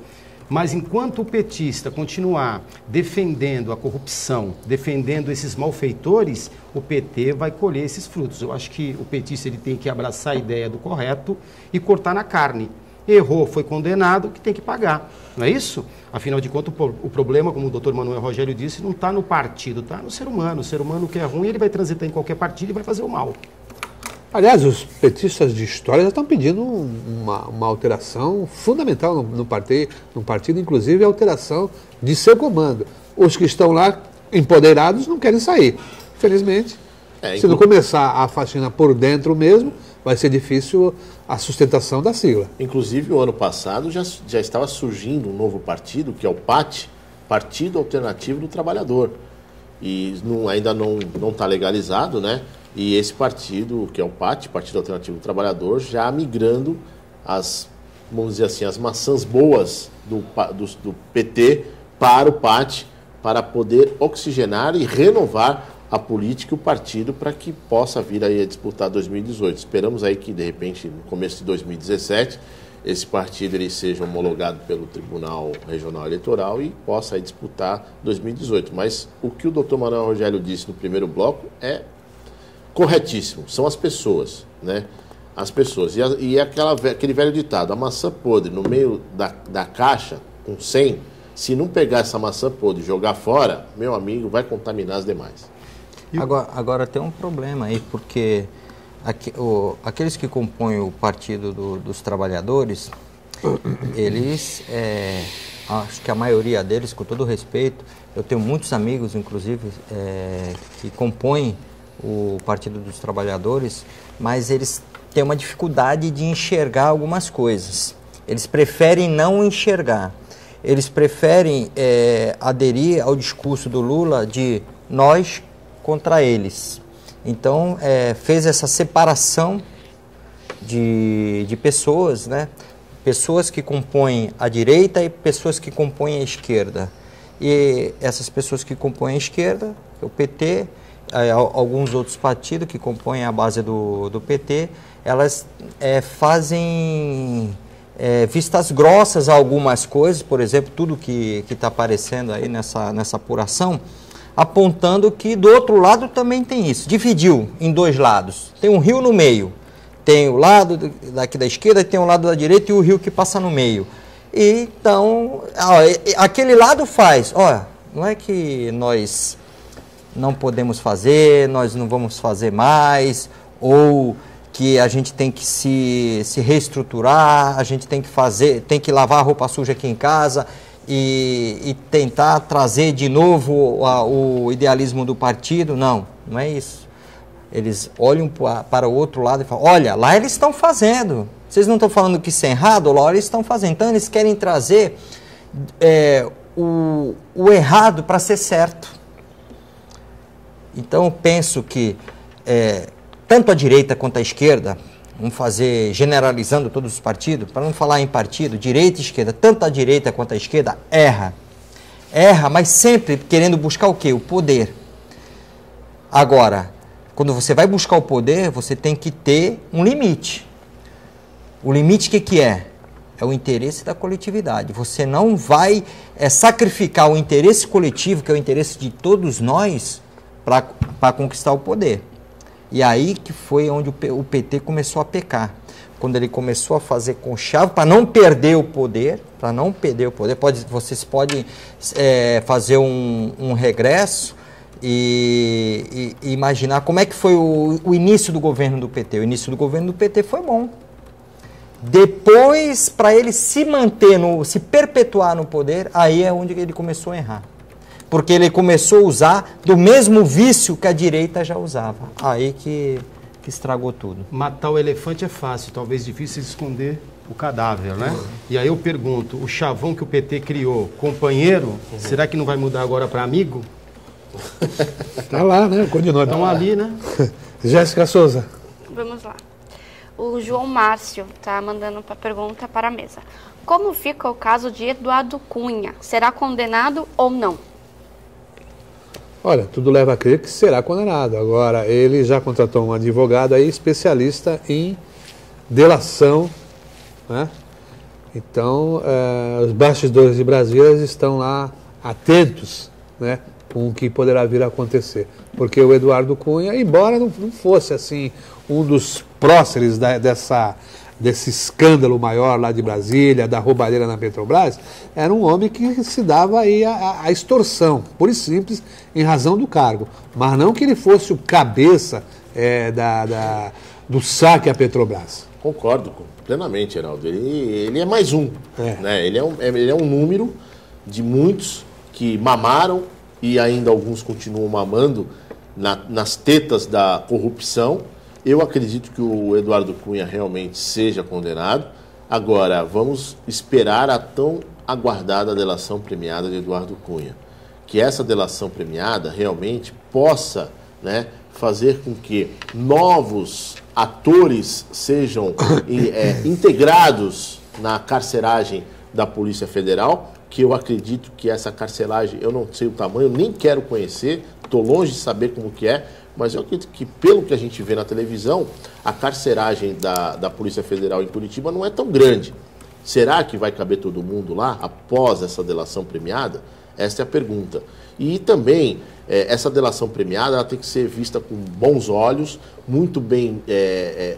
Mas enquanto o petista continuar defendendo a corrupção, defendendo esses malfeitores, o PT vai colher esses frutos. Eu acho que o petista ele tem que abraçar a ideia do correto e cortar na carne. Errou, foi condenado, que tem que pagar. Não é isso? Afinal de contas, o problema, como o doutor Manuel Rogério disse, não está no partido, está no ser humano. O ser humano que é ruim, ele vai transitar em qualquer partido e vai fazer o mal. Aliás, os petistas de história já estão pedindo uma alteração fundamental no partido, inclusive a alteração de seu comando. Os que estão lá empoderados não querem sair. Infelizmente, se não começar a faxina por dentro mesmo, vai ser difícil a sustentação da sigla. Inclusive, o ano passado já estava surgindo um novo partido, que é o PAT, Partido Alternativo do Trabalhador. E ainda não está legalizado, né? E esse partido, que é o PAT, Partido Alternativo do Trabalhador, já migrando vamos dizer assim, as maçãs boas do PT para o PAT, para poder oxigenar e renovar a política e o partido para que possa vir aí a disputar 2018. Esperamos aí que, de repente, no começo de 2017, esse partido ele seja homologado pelo Tribunal Regional Eleitoral e possa aí disputar 2018. Mas o que o doutor Manuel Rogério disse no primeiro bloco é corretíssimo, são as pessoas, né? As pessoas. E aquele velho ditado, a maçã podre no meio da caixa, com 100, se não pegar essa maçã podre e jogar fora, meu amigo, vai contaminar as demais. Agora tem um problema aí, porque aqueles que compõem o Partido dos Trabalhadores, eles, acho que a maioria deles, com todo respeito, eu tenho muitos amigos, inclusive, que compõem o Partido dos Trabalhadores, mas eles têm uma dificuldade de enxergar algumas coisas. Eles preferem não enxergar. Eles preferem aderir ao discurso do Lula de nós contra eles. Então, fez essa separação de pessoas, né? Pessoas que compõem a direita e pessoas que compõem a esquerda. E essas pessoas que compõem a esquerda, o PT, alguns outros partidos que compõem a base do PT, elas fazem vistas grossas a algumas coisas, por exemplo, tudo que está aparecendo aí nessa apuração, apontando que do outro lado também tem isso. Dividiu em dois lados. Tem um rio no meio. Tem o lado daqui da esquerda e tem o lado da direita e o rio que passa no meio. E, então, aquele lado faz. Olha, não é que nós não podemos fazer, nós não vamos fazer mais, ou que a gente tem que se reestruturar, a gente tem que lavar a roupa suja aqui em casa e tentar trazer de novo o idealismo do partido. Não é isso. Eles olham para o outro lado e falam, olha, lá eles estão fazendo. Vocês não estão falando que isso é errado? Lá eles estão fazendo. Então eles querem trazer o errado para ser certo. Então eu penso que tanto a direita quanto a esquerda, vamos fazer generalizando todos os partidos, para não falar em partido, direita e esquerda, tanto a direita quanto a esquerda erra, mas sempre querendo buscar o quê? O poder. Agora, quando você vai buscar o poder, você tem que ter um limite. O limite o que é? É o interesse da coletividade. Você não vai sacrificar o interesse coletivo, que é o interesse de todos nós, para conquistar o poder. E aí que foi onde o PT começou a pecar. Quando ele começou a fazer conchavo para não perder o poder, vocês podem fazer um regresso e imaginar como é que foi o início do governo do PT. O início do governo do PT foi bom. Depois, para ele se manter, se perpetuar no poder, aí é onde ele começou a errar. porque ele começou a usar do mesmo vício que a direita já usava. Aí que estragou tudo. Matar o elefante é fácil, talvez difícil esconder o cadáver, né? E aí eu pergunto, o chavão que o PT criou, companheiro, será que não vai mudar agora para amigo? Tá lá, né? Continua. Estão ali, né? Jéssica Souza. Vamos lá. O João Márcio está mandando uma pergunta para a mesa. Como fica o caso de Eduardo Cunha? Será condenado ou não? Olha, tudo leva a crer que será condenado. Agora, ele já contratou um advogado aí especialista em delação, né? Então, os bastidores de Brasília estão lá atentos, né, com o que poderá vir a acontecer. Porque o Eduardo Cunha, embora não fosse assim um dos próceres desse escândalo maior lá de Brasília, da roubalheira na Petrobras, era um homem que se dava aí a extorsão, pura e simples, em razão do cargo. Mas não que ele fosse o cabeça do saque à Petrobras. Concordo plenamente, Heraldo. Ele é mais um. Né? Ele é um número de muitos que mamaram e ainda alguns continuam mamando nas tetas da corrupção. Eu acredito que o Eduardo Cunha realmente seja condenado. Agora, vamos esperar a tão aguardada delação premiada de Eduardo Cunha. Que essa delação premiada realmente possa, né, fazer com que novos atores sejam integrados na carceragem da Polícia Federal, que eu acredito que essa carceragem, eu não sei o tamanho, nem quero conhecer, estou longe de saber como que é, mas eu acredito que, pelo que a gente vê na televisão, a carceragem da Polícia Federal em Curitiba não é tão grande. Será que vai caber todo mundo lá após essa delação premiada? Esta é a pergunta. E também, essa delação premiada ela tem que ser vista com bons olhos, muito bem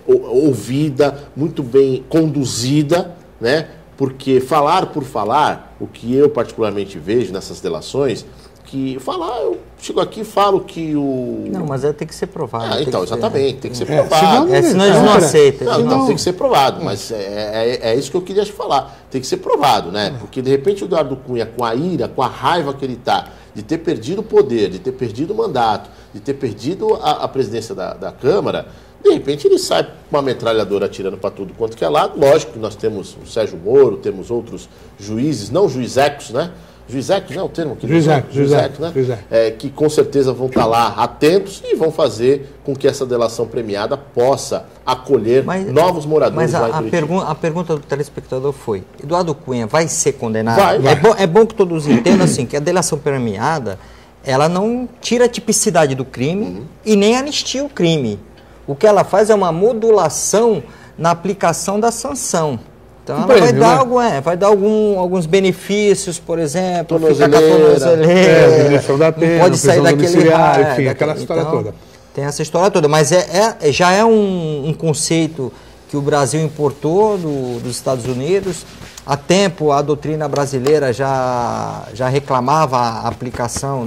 ouvida, muito bem conduzida, né? Porque falar por falar, o que eu particularmente vejo nessas delações, que eu chego aqui e falo que o... Não, mas tem que ser provado. Então, exatamente, tem que ser provado. Senão eles não aceitam. Não, tem que ser provado, mas é isso que eu queria te falar. Tem que ser provado, né? Porque, de repente, o Eduardo Cunha, com a ira, com a raiva que ele está, de ter perdido o poder, de ter perdido o mandato, de ter perdido a presidência da Câmara, de repente ele sai com uma metralhadora atirando para tudo quanto que é lado. Lógico que nós temos o Sérgio Moro, temos outros juízes, não juizecos, né? Juizecos, não é o termo que juizecos, né? Que com certeza vão estar lá atentos e vão fazer com que essa delação premiada possa acolher novos moradores lá em Curitiba. Mas a pergunta do telespectador foi: Eduardo Cunha vai ser condenado? Vai. É bom que todos entendam assim, que a delação premiada, ela não tira a tipicidade do crime e nem anistia o crime. O que ela faz é uma modulação na aplicação da sanção. Então ela vai dar alguns benefícios, por exemplo, ficar com a tornozeleira, diminuição da pena, pode sair daquele enfim, aquela história toda. Tem essa história toda, mas já é um conceito que o Brasil importou dos Estados Unidos. Há tempo a doutrina brasileira já reclamava a aplicação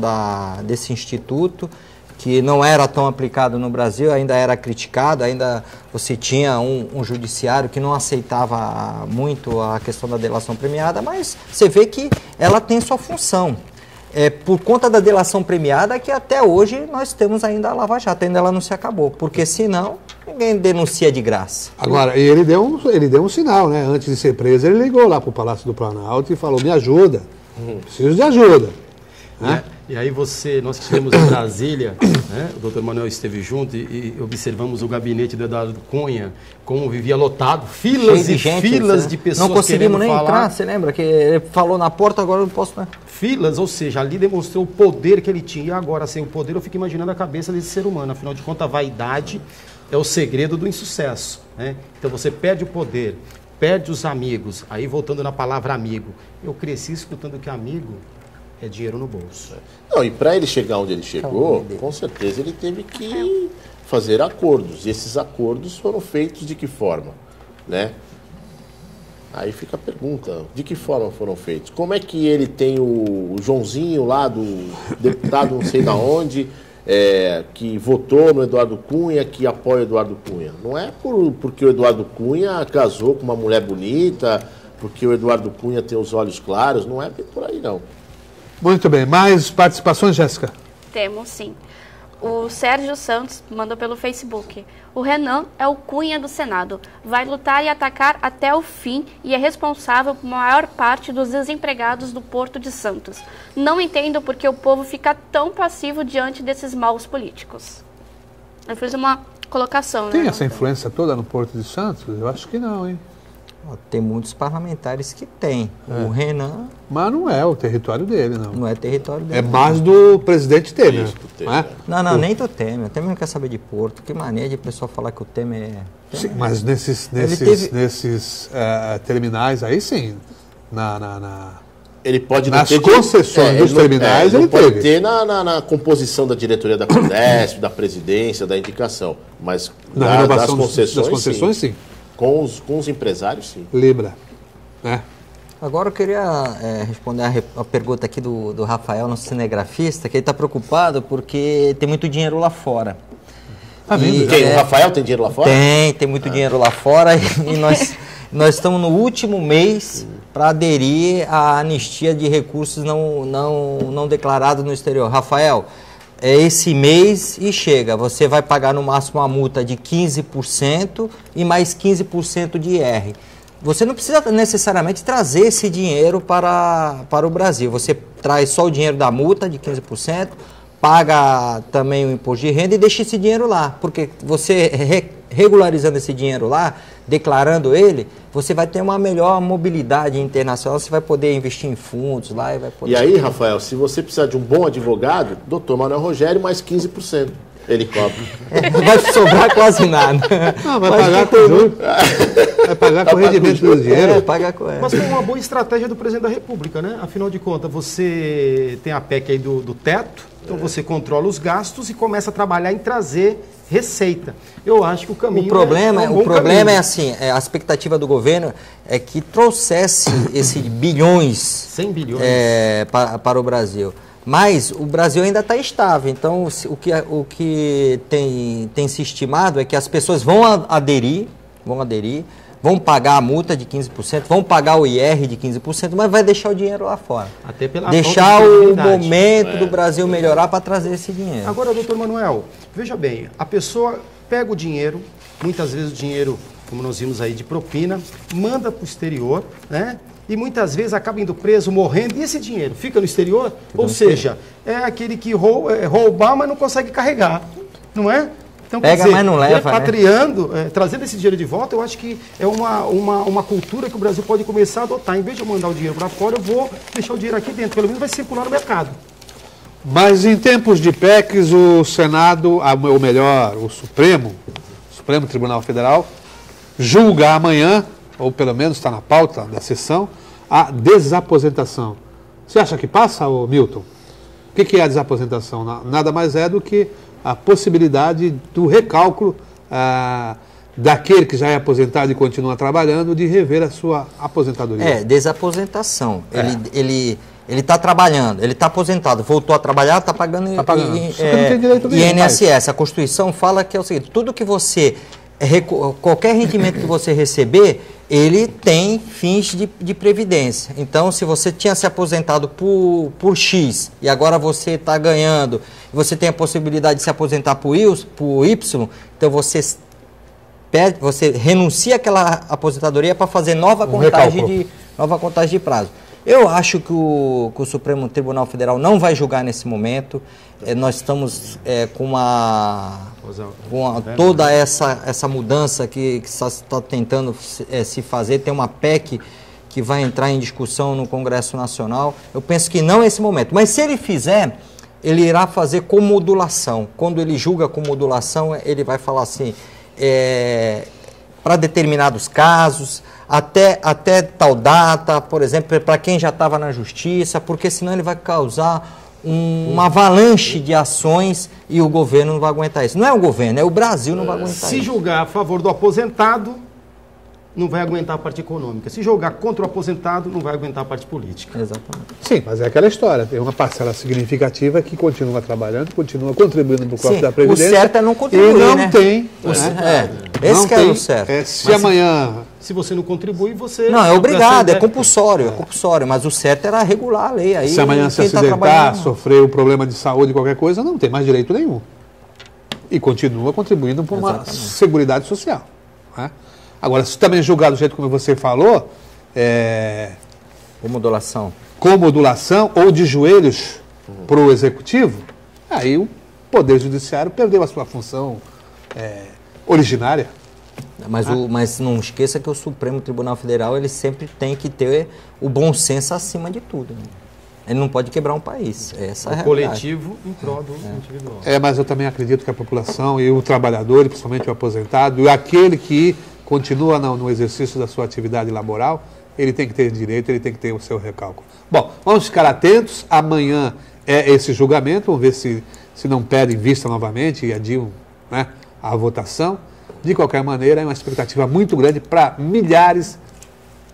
desse instituto, que não era tão aplicado no Brasil, ainda era criticado, ainda você tinha um judiciário que não aceitava muito a questão da delação premiada, mas você vê que ela tem sua função. Por conta da delação premiada que até hoje nós temos ainda a Lava Jato, ainda ela não se acabou, porque senão ninguém denuncia de graça. Agora, ele deu um sinal, né? Antes de ser preso, ele ligou lá para o Palácio do Planalto e falou: me ajuda, preciso de ajuda. Né? E aí nós estivemos em Brasília, né? O doutor Manuel esteve junto e observamos o gabinete do Eduardo Cunha, como vivia lotado, filas e filas de pessoas não conseguimos nem falar. Entrar, você lembra que ele falou na porta, agora eu não posso... Filas, ou seja, ali demonstrou o poder que ele tinha. E agora, sem o poder, eu fico imaginando a cabeça desse ser humano. Afinal de contas, a vaidade é o segredo do insucesso, né? Então você perde o poder, perde os amigos. Aí, voltando na palavra amigo, eu cresci escutando que amigo é dinheiro no bolso. Não, e para ele chegar onde ele chegou, com certeza ele teve que fazer acordos. E esses acordos foram feitos de que forma, né? Aí fica a pergunta, de que forma foram feitos? Como é que ele tem o Joãozinho lá, do deputado não sei de onde, que votou no Eduardo Cunha, que apoia o Eduardo Cunha? Não é porque o Eduardo Cunha casou com uma mulher bonita, porque o Eduardo Cunha tem os olhos claros, não é por aí não. Muito bem. Mais participações, Jéssica? Temos sim. O Sérgio Santos mandou pelo Facebook. O Renan é o Cunha do Senado. Vai lutar e atacar até o fim e é responsável por maior parte dos desempregados do Porto de Santos. Não entendo por que o povo fica tão passivo diante desses maus políticos. Eu fiz uma colocação, Tem né? essa influência toda no Porto de Santos? Eu acho que não, hein? Tem muitos parlamentares que tem. O Renan Mas não é o território dele, não. não é território dele. É mais do presidente Temer. Isso, do Temer. Não é? Não, nem do Temer. O Temer não quer saber de Porto. Que mania de pessoa falar que o Temer é... Sim, mas nesses terminais aí, sim. Ele pode não Nas ter concessões dos terminais, ele ele pode teve. ter na composição da diretoria da Codesp, da presidência, da indicação. Mas Na renovação das concessões, sim. Com os empresários, sim. Libra. Né? Agora eu queria responder a pergunta aqui do Rafael, nosso cinegrafista, que ele está preocupado porque tem muito dinheiro lá fora. Tá vendo? O Rafael tem dinheiro lá fora? Tem muito dinheiro lá fora e nós estamos no último mês para aderir à anistia de recursos não declarados no exterior. Rafael, é esse mês e chega. Você vai pagar no máximo uma multa de 15% e mais 15% de IR. Você não precisa necessariamente trazer esse dinheiro para o Brasil. Você traz só o dinheiro da multa de 15%, paga também o imposto de renda e deixa esse dinheiro lá. Porque você regularizando esse dinheiro lá, declarando ele, você vai ter uma melhor mobilidade internacional, você vai poder investir em fundos lá e vai poder... E aí, Rafael, se você precisar de um bom advogado, doutor Manuel Rogério, mais 15%. Ele cobra. Não vai sobrar quase nada. Não, vai pagar com juros. Vai pagar com rendimento do dinheiro. Paga com Mas foi uma boa estratégia do presidente da República, né? Afinal de contas, você tem a PEC aí do teto, então você controla os gastos e começa a trabalhar em trazer receita. Eu acho que o caminho O problema caminho. é assim, a expectativa do governo é que trouxesse esses bilhões, 100 bilhões. Para o Brasil. Mas o Brasil ainda está estável, então o que tem se estimado é que as pessoas vão aderir, vão pagar a multa de 15%, vão pagar o IR de 15%, mas vai deixar o dinheiro lá fora. Até pela deixar falta de o credibilidade. momento do Brasil melhorar para trazer esse dinheiro. Agora, doutor Manuel, veja bem, a pessoa pega o dinheiro, muitas vezes o dinheiro, como nós vimos aí, de propina, manda para o exterior, né? E muitas vezes acaba indo preso, morrendo, e esse dinheiro fica no exterior? Ou seja, é aquele que roubar, mas não consegue carregar, não é? Então, pega, mas não leva, repatriando, trazendo esse dinheiro de volta, eu acho que é uma cultura que o Brasil pode começar a adotar. Em vez de eu mandar o dinheiro para fora, eu vou deixar o dinheiro aqui dentro, pelo menos vai circular no mercado. Mas em tempos de PECs, o Senado, ou melhor, o Supremo Tribunal Federal, julga amanhã, ou pelo menos está na pauta da sessão, a desaposentação. Você acha que passa, Milton? O que é a desaposentação? Nada mais é do que a possibilidade do recálculo daquele que já é aposentado e continua trabalhando de rever a sua aposentadoria. Desaposentação. Ele está trabalhando, ele está aposentado, voltou a trabalhar, está pagando, Só que não tem direito nenhum, INSS. A Constituição fala que é o seguinte, tudo que você, qualquer rendimento que você receber, ele tem fins de previdência. Então, se você tinha se aposentado por X e agora você está ganhando, você tem a possibilidade de se aposentar por Y, então você renuncia àquela aposentadoria para fazer nova contagem de prazo. Eu acho que o Supremo Tribunal Federal não vai julgar nesse momento. Nós estamos com toda essa mudança que está tentando se fazer. Tem uma PEC que vai entrar em discussão no Congresso Nacional. Eu penso que não é esse momento. Mas se ele fizer, ele irá fazer com modulação. Quando ele julga com modulação, ele vai falar assim, para determinados casos, até tal data, por exemplo, para quem já estava na justiça, porque senão ele vai causar uma avalanche de ações e o governo não vai aguentar isso. Não é o governo, é o Brasil não vai aguentar isso. Se julgar a favor do aposentado, não vai aguentar a parte econômica. Se jogar contra o aposentado, não vai aguentar a parte política. Exatamente. Sim, mas é aquela história. Tem uma parcela significativa que continua trabalhando, continua contribuindo para o corpo da Previdência. O certo é não contribuir, e não né? tem. Esse que é o certo. Se amanhã... Se você não contribui, você... Não, é obrigado, é compulsório, mas o certo era regular a lei. Aí, se amanhã se acidentar, sofrer um problema de saúde, qualquer coisa, não tem mais direito nenhum. E continua contribuindo para uma seguridade social. Né? Agora, se também julgar do jeito como você falou, com modulação ou de joelhos para o executivo, aí o Poder Judiciário perdeu a sua função originária. Mas não esqueça que o Supremo Tribunal Federal ele sempre tem que ter o bom senso acima de tudo. Né? Ele não pode quebrar um país. Essa é a coletivo em prol do individual. Mas eu também acredito que a população e o trabalhador, e principalmente o aposentado, e aquele que continua no exercício da sua atividade laboral, ele tem que ter direito, ele tem que ter o seu recálculo. Bom, vamos ficar atentos. Amanhã é esse julgamento, vamos ver se não pedem vista novamente e adiam, né, a votação. De qualquer maneira, é uma expectativa muito grande para milhares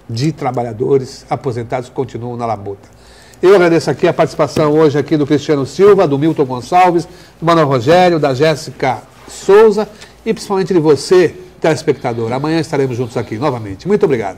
de trabalhadores aposentados que continuam na labuta. Eu agradeço aqui a participação hoje aqui do Cristiano Silva, do Milton Gonçalves, do Manuel Rogério, da Jéssica Souza e principalmente de você, telespectador. Amanhã estaremos juntos aqui novamente. Muito obrigado.